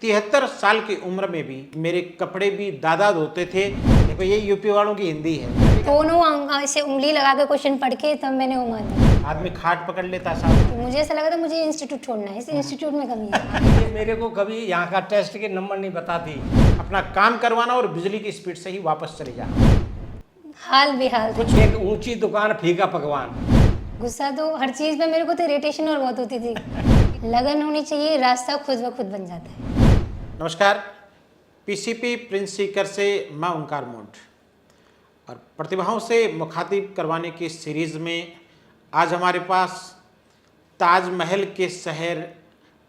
73 साल की उम्र में भी मेरे कपड़े भी दादा धोते थे। देखो ये यूपी वालों की हिंदी है। दोनों ऐसे उंगली लगा के क्वेश्चन पढ़ के तब मैंने वो माना। आदमी खाट पकड़ लेता साहब। मुझे ऐसा लगा था मुझे इंस्टीट्यूट छोड़ना है, इस इंस्टीट्यूट में कमी है। ये मेरे को कभी यहाँ का टेस्ट के नंबर नहीं बताती। अपना काम करवाना और बिजली की स्पीड से ही वापस चले जाना। हाल बेहाल था। कुछ एक ऊंची दुकान फीका पकवान। गुस्सा तो हर चीज में मेरे को तो इरिटेशन और बहुत होती थी। लगन होनी चाहिए, रास्ता खुद ब खुद बन जाता है। नमस्कार, पीसीपी प्रिंस सीकर से मैं ओंकार मोंट और प्रतिभाओं से मुखातिब करवाने की सीरीज़ में आज हमारे पास ताजमहल के शहर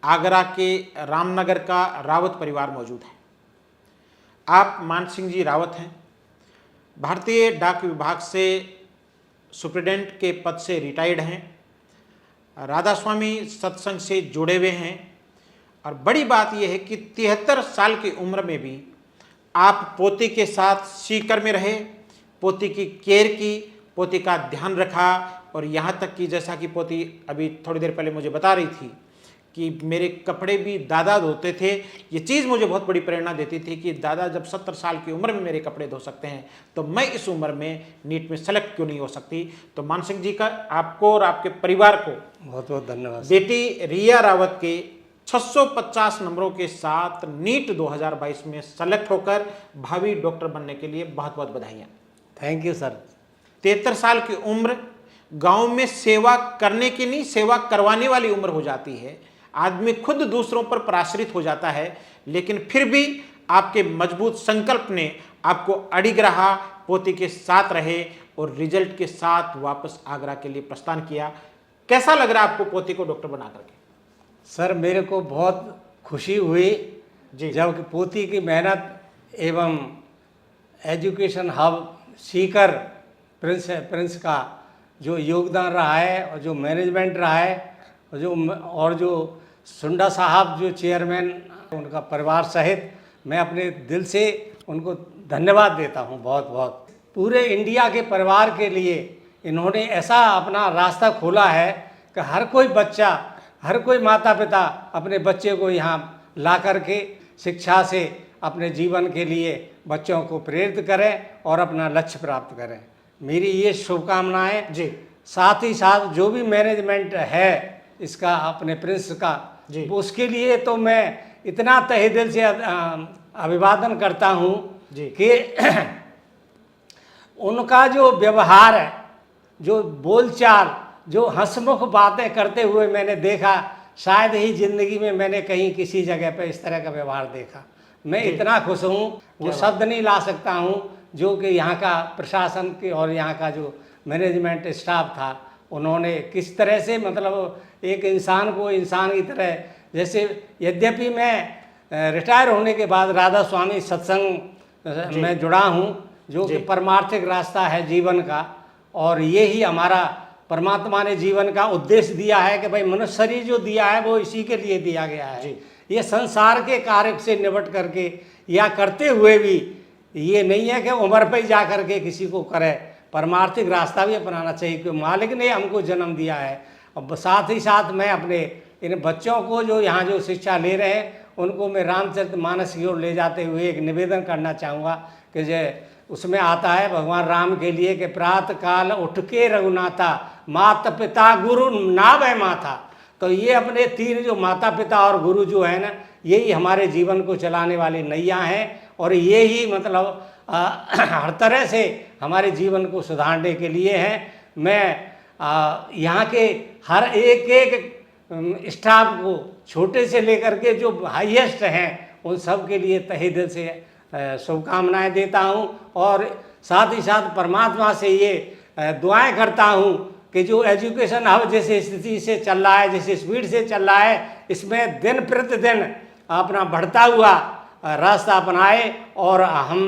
आगरा के रामनगर का रावत परिवार मौजूद है। आप मान सिंह जी रावत हैं। भारतीय डाक विभाग से सुप्रिटेंडेंट के पद से रिटायर्ड हैं। राधा स्वामी सत्संग से जुड़े हुए हैं और बड़ी बात यह है कि 73 साल की उम्र में भी आप पोती के साथ सीकर में रहे, पोती की केयर की, पोती का ध्यान रखा और यहाँ तक कि जैसा कि पोती अभी थोड़ी देर पहले मुझे बता रही थी कि मेरे कपड़े भी दादा धोते थे। ये चीज़ मुझे बहुत बड़ी प्रेरणा देती थी कि दादा जब 70 साल की उम्र में मेरे कपड़े धो सकते हैं तो मैं इस उम्र में नीट में सेलेक्ट क्यों नहीं हो सकती। तो मान सिंह जी का आपको और आपके परिवार को बहुत बहुत धन्यवाद। बेटी रिया रावत के 650 नंबरों के साथ नीट 2022 में सेलेक्ट होकर भावी डॉक्टर बनने के लिए बहुत बहुत बधाइयाँ। Thank you sir. 73 साल की उम्र गांव में सेवा करने की नहीं, सेवा करवाने वाली उम्र हो जाती है। आदमी खुद दूसरों पर पराश्रित हो जाता है, लेकिन फिर भी आपके मजबूत संकल्प ने आपको अडिग रहा, पोती के साथ रहे और रिजल्ट के साथ वापस आगरा के लिए प्रस्थान किया। कैसा लग रहा है आपको पोती को डॉक्टर बना करके? सर मेरे को बहुत खुशी हुई जी। जब पोती की मेहनत एवं एजुकेशन हब सीकर प्रिंस का जो योगदान रहा है और जो मैनेजमेंट रहा है और जो सुंडा साहब जो चेयरमैन, उनका परिवार सहित मैं अपने दिल से उनको धन्यवाद देता हूं बहुत बहुत। पूरे इंडिया के परिवार के लिए इन्होंने ऐसा अपना रास्ता खोला है कि हर कोई बच्चा, हर कोई माता पिता अपने बच्चे को यहाँ ला कर के शिक्षा से अपने जीवन के लिए बच्चों को प्रेरित करें और अपना लक्ष्य प्राप्त करें। मेरी ये शुभकामनाएं जी। साथ ही साथ जो भी मैनेजमेंट है इसका अपने प्रिंस का जी। उसके लिए तो मैं इतना तहे दिल से अभिवादन करता हूँ जी। कि उनका जो व्यवहार है, जो बोलचाल, जो हंसमुख बातें करते हुए मैंने देखा, शायद ही जिंदगी में मैंने कहीं किसी जगह पर इस तरह का व्यवहार देखा। मैं इतना खुश हूँ, वो शब्द नहीं ला सकता हूँ जो कि यहाँ का प्रशासन के और यहाँ का जो मैनेजमेंट स्टाफ था, उन्होंने किस तरह से मतलब एक इंसान को इंसान की तरह, जैसे यद्यपि मैं रिटायर होने के बाद राधा स्वामी सत्संग में जुड़ा हूँ जो कि परमार्थिक रास्ता है जीवन का, और ये ही हमारा परमात्मा ने जीवन का उद्देश्य दिया है कि भाई मनुष्य शरीर जो दिया है वो इसी के लिए दिया गया है। ये संसार के कार्य से निपट करके या करते हुए भी ये नहीं है कि उम्र पर जा कर के किसी को करे, परमार्थिक रास्ता भी अपनाना चाहिए क्योंकि मालिक ने हमको जन्म दिया है। अब साथ ही साथ मैं अपने इन बच्चों को जो यहाँ जो शिक्षा ले रहे हैं उनको मैं रामचरितमानस की ओर ले जाते हुए एक निवेदन करना चाहूँगा कि जो उसमें आता है भगवान राम के लिए कि प्रातः काल उठ के रघुनाथा, माता पिता गुरु नाभय माथा। तो ये अपने तीन जो माता पिता और गुरु जो है ना, यही हमारे जीवन को चलाने वाली नैया हैं और ये ही मतलब हर तरह से हमारे जीवन को सुधारने के लिए हैं। मैं यहाँ के हर एक स्टाफ को, छोटे से लेकर के जो हाईएस्ट हैं, उन सब के लिए तहे दिल से शुभकामनाएं देता हूँ और साथ ही साथ परमात्मा से ये दुआएं करता हूँ कि जो एजुकेशन हब जिस स्थिति से चल रहा है, जिस स्पीड से चल रहा है, इसमें दिन प्रतिदिन अपना बढ़ता हुआ रास्ता अपनाए और हम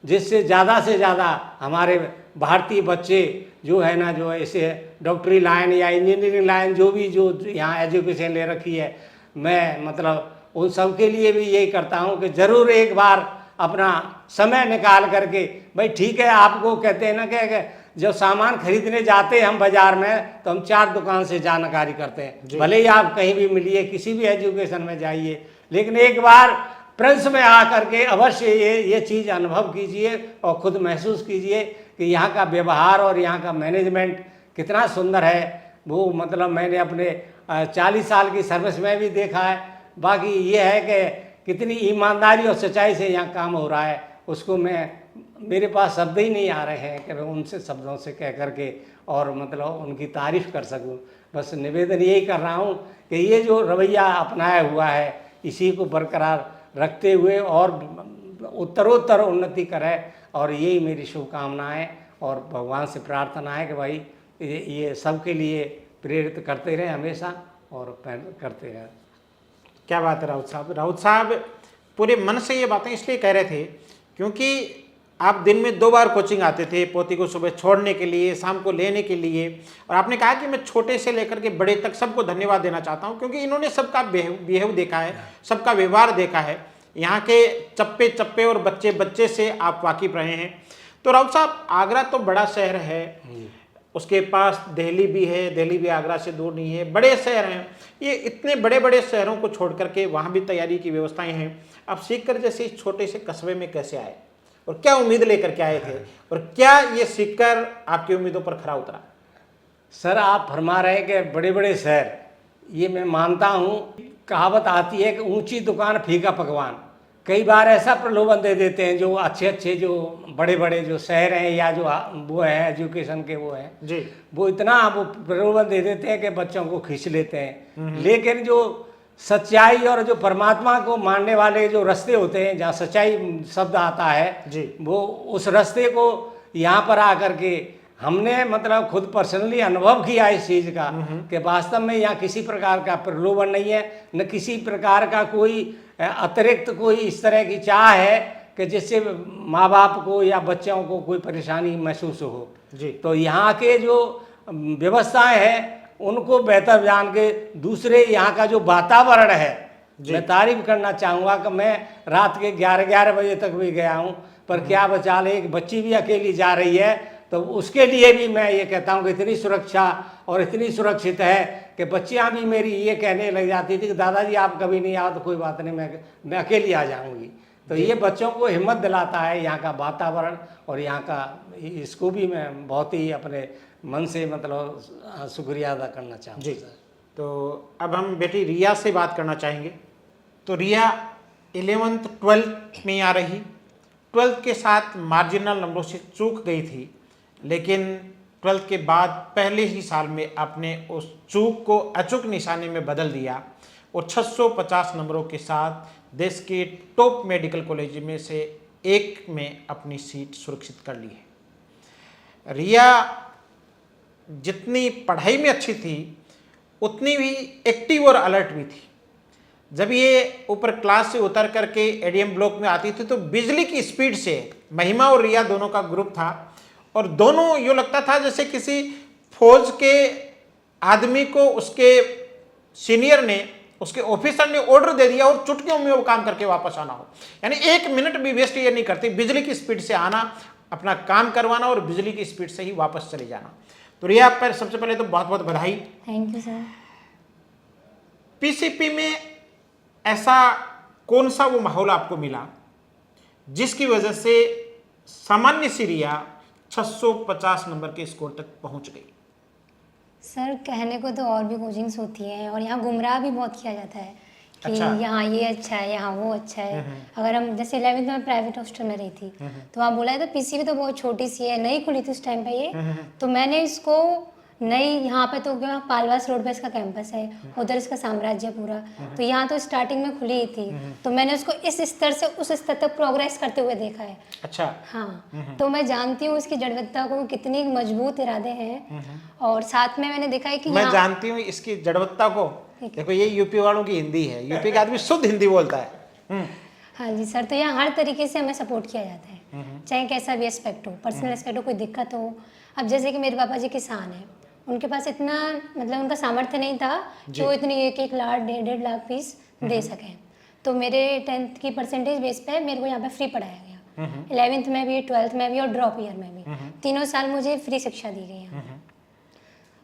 जिससे ज़्यादा से ज़्यादा हमारे भारतीय बच्चे जो है ना, जो ऐसे डॉक्टरी लाइन या इंजीनियरिंग लाइन जो भी जो यहाँ एजुकेशन ले रखी है, मैं मतलब उन सब के लिए भी यही करता हूँ कि ज़रूर एक बार अपना समय निकाल करके, भाई ठीक है आपको कहते हैं ना कि जब सामान खरीदने जाते हैं हम बाजार में तो हम 4 दुकान से जानकारी करते हैं, भले ही आप कहीं भी मिलिए, किसी भी एजुकेशन में जाइए, लेकिन एक बार प्रिंस में आ करके अवश्य ये चीज़ अनुभव कीजिए और खुद महसूस कीजिए कि यहाँ का व्यवहार और यहाँ का मैनेजमेंट कितना सुंदर है। वो मतलब मैंने अपने 40 साल की सर्विस में भी देखा है। बाकी ये है कि कितनी ईमानदारी और सच्चाई से यहाँ काम हो रहा है, उसको मेरे पास शब्द ही नहीं आ रहे हैं कि मैं उनसे शब्दों से कह करके और मतलब उनकी तारीफ़ कर सकूं। बस निवेदन यही कर रहा हूं कि ये जो रवैया अपनाया हुआ है इसी को बरकरार रखते हुए और उत्तरोत्तर उन्नति करे, और यही मेरी शुभकामनाएं और भगवान से प्रार्थना है कि भाई ये सबके लिए प्रेरित करते रहें हमेशा और करते रहें। क्या बात है राउत साहब। राउत साहब पूरे मन से ये बातें इसलिए कह रहे थे क्योंकि आप दिन में 2 बार कोचिंग आते थे, पोती को सुबह छोड़ने के लिए, शाम को लेने के लिए, और आपने कहा कि मैं छोटे से लेकर के बड़े तक सबको धन्यवाद देना चाहता हूं क्योंकि इन्होंने सबका बिहेव देखा है, सबका व्यवहार देखा है, यहाँ के चप्पे चप्पे और बच्चे बच्चे से आप वाकिफ रहे हैं। तो राउत साहब, आगरा तो बड़ा शहर है, उसके पास दिल्ली भी है, दिल्ली भी आगरा से दूर नहीं है, बड़े शहर हैं। ये इतने बड़े बड़े शहरों को छोड़ करके वहाँ भी तैयारी की व्यवस्थाएं हैं, आप सीखकर जैसे इस छोटे से कस्बे में कैसे आए और क्या उम्मीद लेकर के आए थे और क्या ये सीखकर आपकी उम्मीदों पर खरा उतरा? सर, आप फरमा रहे हैं कि बड़े बड़े शहर, ये मैं मानता हूँ। कहावत आती है कि ऊंची दुकान फीका पकवान। कई बार ऐसा प्रलोभन दे देते हैं जो अच्छे अच्छे जो बड़े बड़े जो शहर हैं या जो वो हैं एजुकेशन के वो हैं जी, वो इतना वो प्रलोभन दे देते हैं कि बच्चों को खींच लेते हैं। लेकिन जो सच्चाई और जो परमात्मा को मानने वाले जो रास्ते होते हैं जहाँ सच्चाई शब्द आता है जी, वो उस रास्ते को यहाँ पर आकर के हमने मतलब खुद पर्सनली अनुभव किया इस चीज़ का कि वास्तव में यहाँ किसी प्रकार का प्रलोभन नहीं है, न किसी प्रकार का कोई अतिरिक्त कोई इस तरह की चाह है कि जिससे माँ बाप को या बच्चों को कोई परेशानी महसूस हो। जी, तो यहाँ के जो व्यवस्थाएं हैं उनको बेहतर जान के दूसरे यहाँ का जो वातावरण है, मैं तारीफ करना चाहूँगा कि मैं रात के 11 बजे तक भी गया हूँ, पर क्या बचाल एक बच्ची भी अकेली जा रही है तो उसके लिए भी मैं ये कहता हूँ कि इतनी सुरक्षा और इतनी सुरक्षित है कि बच्चियाँ भी मेरी ये कहने लग जाती थी कि दादाजी आप कभी नहीं आओ तो कोई बात नहीं, मैं अकेली आ जाऊँगी। तो ये बच्चों को हिम्मत दिलाता है यहाँ का वातावरण, और यहाँ का इसको भी मैं बहुत ही अपने मन से मतलब शुक्रिया अदा करना चाहूँगा। जी। तो अब हम बेटी रिया से बात करना चाहेंगे। तो रिया 11th 12th में आ रही, 12th के साथ मार्जिनल नंबरों से चूक गई थी, लेकिन 12th के बाद पहले ही साल में आपने उस चूक को अचूक निशाने में बदल दिया और 650 नंबरों के साथ देश के टॉप मेडिकल कॉलेज में से एक में अपनी सीट सुरक्षित कर ली है। रिया जितनी पढ़ाई में अच्छी थी उतनी भी एक्टिव और अलर्ट भी थी। जब ये ऊपर क्लास से उतर करके एडीएम ब्लॉक में आती थी तो बिजली की स्पीड से महिमा और रिया दोनों का ग्रुप था और दोनों यूँ लगता था जैसे किसी फौज के आदमी को उसके सीनियर ने, उसके ऑफिसर ने ऑर्डर दे दिया और चुटकियों में वो काम करके वापस आना हो। यानी 1 मिनट भी वेस्ट ये नहीं करती, बिजली की स्पीड से आना, अपना काम करवाना और बिजली की स्पीड से ही वापस चले जाना। तो रिया आप पर सबसे पहले तो बहुत बहुत बधाई। Thank you sir. पीसीपी में ऐसा कौन सा वो माहौल आपको मिला जिसकी वजह से सामान्य सी रिया 650 नंबर के स्कोर तक पहुंच गई? सर कहने को तो और भी कोचिंग्स होती हैं और यहाँ गुमराह भी बहुत किया जाता है कि अच्छा। यहाँ ये अच्छा है, यहाँ वो अच्छा है। अगर हम जैसे 11th में प्राइवेट हॉस्टल में रही थी तो वहाँ बोला है तो पीसीबी तो बहुत छोटी सी है, नई खुली थी उस टाइम पे ये, तो मैंने इसको नई यहाँ पे तो क्या पालवास रोड पे इसका कैंपस है, उधर इसका साम्राज्य पूरा, तो यहाँ तो स्टार्टिंग में खुली ही थी, तो मैंने उसको इस स्तर से उस स्तर तक प्रोग्रेस करते हुए देखा है। अच्छा। हाँ, तो मैं जानती हूँ इसकी जड़वत्ता को, कितनी मजबूत इरादे हैं, और साथ में मैंने देखा है कि मैं जानती हूँ इसकी जड़वत्ता को। देखो ये यूपी वालों की हिंदी है, यूपी का आदमी शुद्ध हिंदी बोलता है। हाँ जी सर, तो यहाँ हर तरीके से हमें सपोर्ट किया जाता है, चाहे कैसा भी एस्पेक्ट हो, पर्सनल एस्पेक्ट हो, कोई दिक्कत हो। अब जैसे कि मेरे पापा जी किसान हैं, उनके पास इतना मतलब उनका सामर्थ्य नहीं था कि वो इतनी 1-1 लाख 1.5 लाख फीस दे सकें, तो मेरे 10th की परसेंटेज बेस पे मेरे को यहाँ पे फ्री पढ़ाया गया, 11th में भी, 12th में भी और ड्रॉप ईयर में भी, तीनों साल मुझे फ्री शिक्षा दी गई है।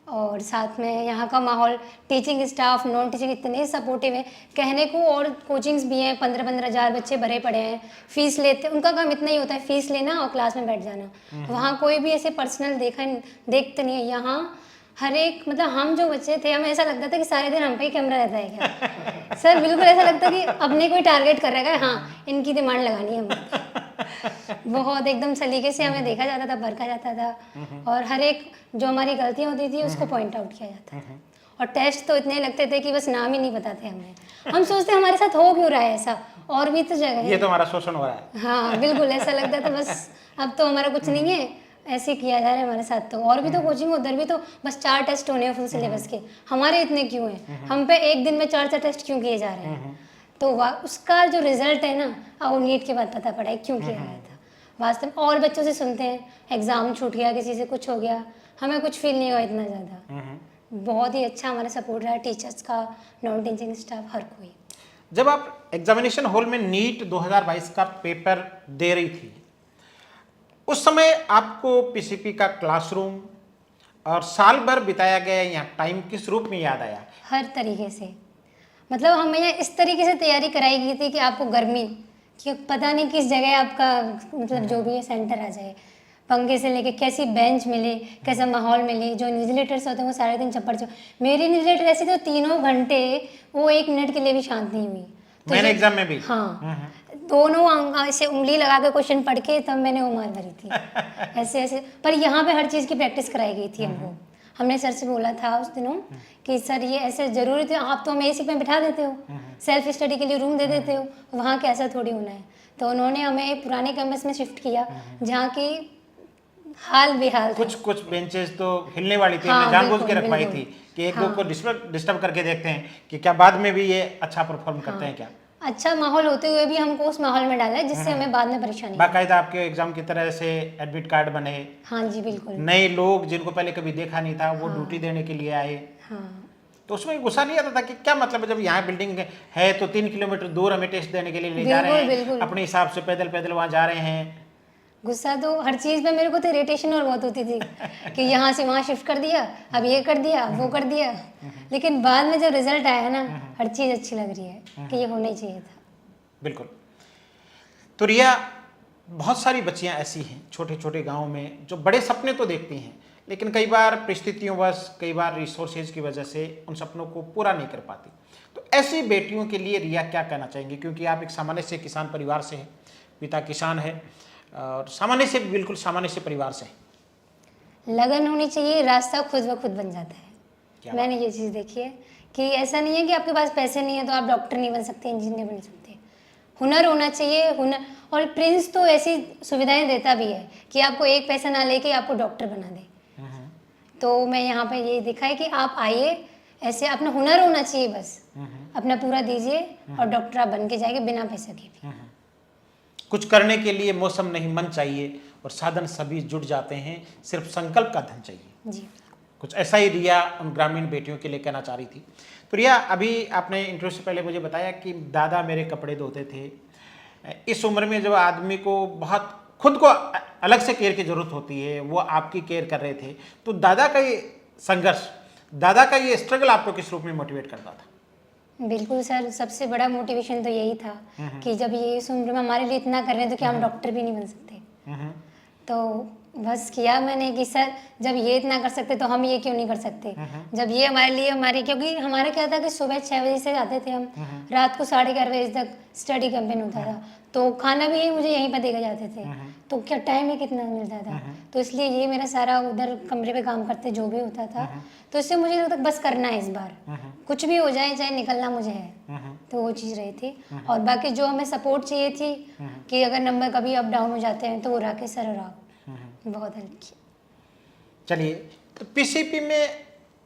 और साथ में यहाँ का माहौल, टीचिंग स्टाफ, नॉन टीचिंग इतने सपोर्टिव है कहने को। और कोचिंग्स भी हैं, 15-15 हज़ार बच्चे भरे पड़े हैं, फीस लेते, उनका काम इतना ही होता है फीस लेना और क्लास में बैठ जाना। वहाँ कोई भी ऐसे पर्सनल देखते नहीं है। यहाँ हर एक, मतलब हम जो बच्चे थे, हमें ऐसा लगता था कि सारे दिन हम पे ही कैमरा रहता है क्या। सर बिल्कुल ऐसा लगता कि अपने कोई टारगेट कर रहा है, हाँ इनकी डिमांड लगानी है हमें। बहुत एकदम सलीके से हमें देखा जाता था, परखा जाता था, और हर एक जो हमारी गलतियाँ होती थी उसको पॉइंट आउट किया जाता था। और टेस्ट तो इतने लगते थे कि बस नाम ही नहीं बताते हमें। हम सोचते हमारे साथ हो क्यों रहा है ऐसा, और भी तो जगह है। ये तो हमारा शोषण हो रहा है। हाँ बिल्कुल ऐसा लगता था, बस अब तो हमारा कुछ नहीं है, ऐसे किया जा रहा है हमारे साथ। तो और भी तो कोचिंग, उधर भी तो बस 4 टेस्ट होने हैं फुल सिलेबस के, हमारे इतने क्यों हैं, हम पे एक दिन में 4 टेस्ट क्यों किए जा रहे हैं। तो उसका जो रिजल्ट है ना, वो नीट के बाद पता पड़ा है क्यों किया गया था वास्तव में। और बच्चों से सुनते हैं एग्जाम छूट गया, किसी से कुछ हो गया, हमें कुछ फील नहीं हुआ इतना ज़्यादा। बहुत ही अच्छा हमारा सपोर्ट रहा, टीचर्स का, नॉन टीचिंग स्टाफ, हर कोई। जब आप एग्जामिनेशन हॉल में नीट 2022 का पेपर दे रही थी, उस समय आपको पीसीपी का क्लासरूम और साल भर बिताया गया यहाँ टाइम किस रूप में याद आया? हर तरीके से, मतलब हमें यहाँ इस तरीके से तैयारी कराई गई थी कि आपको गर्मी, कि पता नहीं किस जगह आपका मतलब जो भी है सेंटर आ जाए, पंखे से लेके कैसी बेंच मिले, कैसा माहौल मिले। जो इन्विजिलेटर्स होते हैं वो सारे दिन चप्पड़ मेरी इन्विजिलेटर ऐसी तो 3 घंटे वो 1 मिनट के लिए भी शांत नहीं हुई। तो मैंने एग्जाम में भी हाँ, दोनों ऐसे उंगली लगा के क्वेश्चन पढ़ के तब मैंने वो मार भरी थी। ऐसे ऐसे, पर यहाँ पे हर चीज़ की प्रैक्टिस कराई गई थी हमको। हमने सर से बोला था उस दिनों कि सर ये ऐसे ज़रूरी थे, आप तो हमें एसी में बिठा देते हो, सेल्फ स्टडी के लिए रूम दे देते हो, वहाँ के ऐसा थोड़ी होना है। तो उन्होंने हमें पुराने कैंपस में शिफ्ट किया जहाँ की हाल बेहाल था। कुछ बेंचेस तो हिलने वाली थी, हाँ, हमने जानबूझ के बिल्कुल, रखवाई बिल्कुल। थी कि एक हाँ। दो को डिस्टर्ब करके देखते हैं कि क्या बाद में भी ये अच्छा परफॉर्म करते हैं क्या। अच्छा माहौल होते हुए भी हमको उस माहौल में डाला है जिससे हमें बाद में परेशानी हो। बाकायदा आपके एग्जाम की तरह से एडमिट कार्ड बने, हाँ जी बिल्कुल। नए लोग जिनको पहले कभी देखा नहीं था वो ड्यूटी देने के लिए आए, हाँ तो उसमें गुस्सा नहीं आता था कि क्या मतलब है, जब यहाँ बिल्डिंग है तो 3 किलोमीटर दूर हमें टेस्ट देने के लिए ले जा रहे हैं, बिल्कुल। अपने हिसाब से पैदल पैदल वहाँ जा रहे हैं। गुस्सा तो हर चीज़ पे मेरे को तो इरिटेशन और बहुत होती थी कि यहाँ से वहाँ शिफ्ट कर दिया, अब ये कर दिया, वो कर दिया। लेकिन बाद में जब रिजल्ट आया ना, हर चीज़ अच्छी लग रही है कि ये होना ही चाहिए था। बिल्कुल। तो रिया, बहुत सारी बच्चियां ऐसी हैं छोटे छोटे गांव में जो बड़े सपने तो देखती हैं, लेकिन कई बार परिस्थितियों बस, कई बार रिसोर्सेज की वजह से उन सपनों को पूरा नहीं कर पाती। तो ऐसी बेटियों के लिए रिया क्या कहना चाहेंगी, क्योंकि आप एक सामान्य से किसान परिवार से हैं, पिता किसान है और सामान्य से बिल्कुल सामान्य से परिवार से हैं। लगन होनी चाहिए, रास्ता खुद ब खुद बन जाता है। मैंने ये चीज़ देखी है कि ऐसा नहीं है कि आपके पास पैसे नहीं है तो आप डॉक्टर नहीं बन सकते, इंजीनियर बन सकते। हुनर होना चाहिए, हुनर। और प्रिंस तो ऐसी सुविधाएं देता भी है कि आपको एक पैसा ना लेके आपको डॉक्टर बना दे। तो मैं यहाँ पे ये देखा है कि आप आइए, ऐसे अपना हुनर होना चाहिए, बस अपना पूरा दीजिए और डॉक्टर आप बन के जाएंगे बिना पैसे के भी। कुछ करने के लिए मौसम नहीं मन चाहिए और साधन सभी जुट जाते हैं, सिर्फ संकल्प का धन चाहिए। जी कुछ ऐसा ही रिया उन ग्रामीण बेटियों के लिए कहना चाह रही थी। तो रिया, अभी आपने इंटरव्यू से पहले मुझे बताया कि दादा मेरे कपड़े धोते थे। इस उम्र में जब आदमी को बहुत खुद को अलग से केयर की ज़रूरत होती है, वो आपकी केयर कर रहे थे, तो दादा का ये संघर्ष, दादा का ये स्ट्रगल आपको किस रूप में मोटिवेट करता था? बिल्कुल सर, सबसे बड़ा मोटिवेशन तो यही था कि जब ये इस उम्र में हमारे लिए इतना कर रहे हैं तो क्या हम डॉक्टर भी नहीं बन सकते। तो बस किया मैंने कि सर जब ये इतना कर सकते तो हम ये क्यों नहीं कर सकते। जब ये हमारे लिए, हमारे, क्योंकि हमारा क्या था कि सुबह 6 बजे से जाते थे हम, रात को 11:30 बजे तक स्टडी कैंपेन होता था, तो खाना भी मुझे यहीं पर देकर जाते थे, तो क्या टाइम ही कितना मिलता था। तो इसलिए ये मेरा सारा उधर कमरे पे काम करते जो भी होता था, तो इससे मुझे लगता बस करना है इस बार, कुछ भी हो जाए चाहे निकलना मुझे है। तो वो चीज़ रही थी। और बाकी जो हमें सपोर्ट चाहिए थी कि अगर नंबर कभी अप डाउन हो जाते हैं तो वो राकेश सर और आप बहुत हेल्प की। चलिए, तो पीसीपी में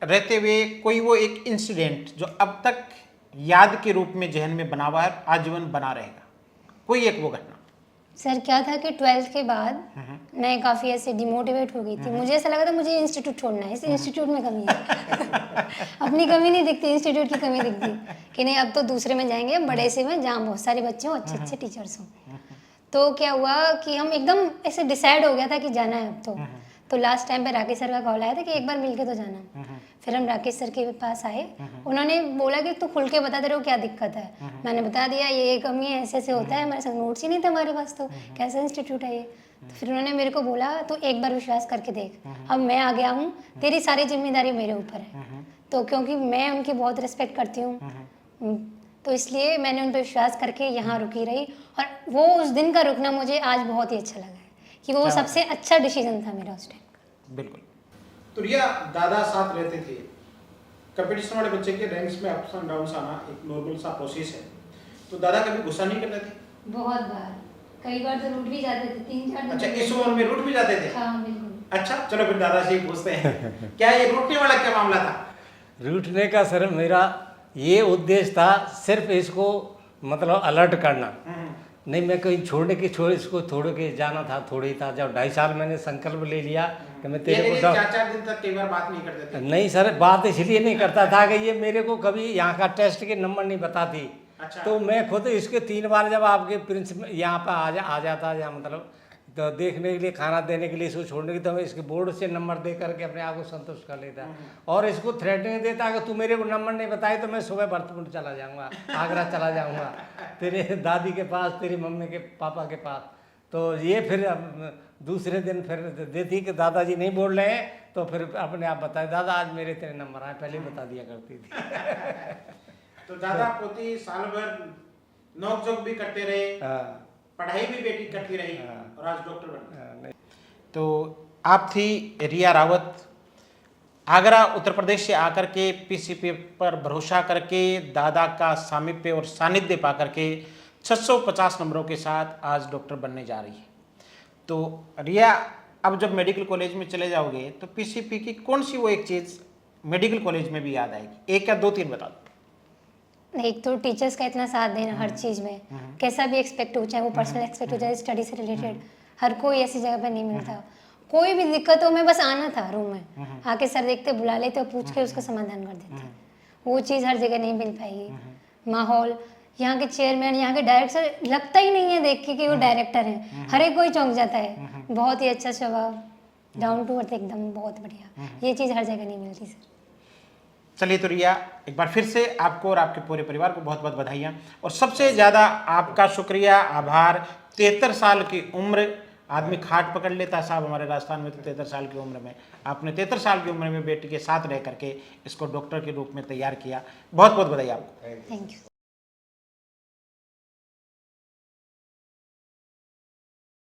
रहते हुए कोई वो एक इंसिडेंट जो अब तक याद के रूप में जहन में बना हुआ है, आजीवन बना रहेगा, कोई एक वो घटना? सर क्या था कि 12th के बाद मैं काफ़ी ऐसे डिमोटिवेट हो गई थी। मुझे ऐसा लगा था मुझे इंस्टीट्यूट छोड़ना है, इस इंस्टीट्यूट में कमी है। अपनी कमी नहीं दिखती, इंस्टीट्यूट की कमी दिखती कि नहीं अब तो दूसरे में जाएंगे, बड़े से में जहाँ बहुत सारे बच्चे हों, अच्छे अच्छे टीचर्स हों। तो क्या हुआ कि हम एकदम ऐसे डिसाइड हो गया था कि जाना है अब तो लास्ट टाइम पे राकेश सर का कॉल आया था कि एक बार मिलके तो जाना। फिर हम राकेश सर के पास आए, उन्होंने बोला कि तू खुल के बता, तेरे को क्या दिक्कत है। मैंने बता दिया ये कमी है, ऐसे ऐसे होता है, हमारे साथ नोट्स ही नहीं थे हमारे पास, तो कैसा इंस्टीट्यूट है ये। तो फिर उन्होंने मेरे को बोला तू एक बार विश्वास करके देख, अब मैं आ गया हूँ, तेरी सारी जिम्मेदारी मेरे ऊपर है। तो क्योंकि मैं उनकी बहुत रिस्पेक्ट करती हूँ, तो इसलिए मैंने उन पर विश्वास करके यहाँ रुकी रही, और वो उस दिन का रुकना मुझे आज बहुत ही अच्छा लगा है कि वो सबसे अच्छा डिसीजन था मेरा उस टाइम का। बिल्कुल। तो रिया, दादा साथ रहते थे, कंपटीशन वाले बच्चे के रैंक्स में अप्स एंड डाउन्स आना एक नॉर्मल सा प्रोसेस है, तो दादा कभी गुस्सा नहीं करते थे? बहुत बार, कई बार तो रूठ भी जाते थे, 3-4 दिन। अच्छा, इस उम्र में रूठ भी जाते थे? हाँ बिल्कुल। अच्छा, चलो फिर दादा से ही पूछते हैं क्या ये रूठने वाला क्या मामला था? रूठने का सर मेरा ये उद्देश्य था, सिर्फ इसको मतलब अलर्ट करना। नहीं, मैं कहीं इसको छोड़ के जाना था, थोड़ी था। जब 2.5 साल मैंने संकल्प ले लिया कि मैं तेरे को 4-4 दिन तक कई बार बात नहीं करते थे? नहीं सर, बात इसलिए नहीं करता था कि ये मेरे को कभी यहाँ का टेस्ट के नंबर नहीं बताती। अच्छा। तो मैं खुद इसके 3 बार जब आपके प्रिंस यहाँ पर आ जाता या मतलब तो देखने के लिए, खाना देने के लिए, इसको छोड़ने के, तो मैं इसके बोर्ड से नंबर दे करके अपने आप को संतुष्ट कर लेता। और इसको थ्रेटनिंग देता कि तू मेरे को नंबर नहीं बताए तो मैं सुबह भरतपुर चला जाऊँगा, आगरा चला जाऊँगा, तेरे दादी के पास, तेरी मम्मी के पापा के पास। तो ये फिर दूसरे दिन फिर देती कि दादाजी नहीं बोल रहे हैं, तो फिर अपने आप बताए दादा आज मेरे तेरे नंबर आए, पहले ही बता दिया करती थी। तो दादा पोती साल भर नोक झोंक भी करते रहे, पढ़ाई भी बेटी करती रही, और आज डॉक्टर बन गई। तो आप थी रिया रावत, आगरा उत्तर प्रदेश से आकर के पीसीपी पर भरोसा करके दादा का सामीप्य और सानिध्य पा करके 650 नंबरों के साथ आज डॉक्टर बनने जा रही है। तो रिया, अब जब मेडिकल कॉलेज में चले जाओगे तो पीसीपी की कौन सी वो एक चीज़ मेडिकल कॉलेज में भी याद आएगी? एक या 2-3 बता दो। एक तो टीचर्स का इतना साथ देना हर चीज़ में, कैसा भी एक्सपेक्ट हो, चाहे वो पर्सनल एक्सपेक्ट हो, चाहे स्टडी से रिलेटेड, हर कोई ऐसी जगह पर नहीं मिलता। कोई भी दिक्कत हो, मैं बस आना था रूम में, आके सर देखते, बुला लेते और पूछ के उसका समाधान कर देते। वो चीज़ हर जगह नहीं मिल पाएगी। माहौल, यहाँ के चेयरमैन, यहाँ के डायरेक्टर, लगता ही नहीं है देख के कि वो डायरेक्टर हैं, हर एक कोई चौंक जाता है। बहुत ही अच्छा स्वभाव, डाउन टू अर्थ एकदम, बहुत बढ़िया। ये चीज़ हर जगह नहीं मिलती सर। चलिए, तो रिया, एक बार फिर से आपको और आपके पूरे परिवार को बहुत बहुत बधाइयाँ, और सबसे ज़्यादा आपका शुक्रिया, आभार। 73 साल की उम्र, आदमी खाट पकड़ लेता है साहब हमारे राजस्थान में, तो 73 साल की उम्र में आपने 73 साल की उम्र में बेटी के साथ रह करके इसको डॉक्टर के रूप में तैयार किया। बहुत बहुत बधाई आपको। Thank you.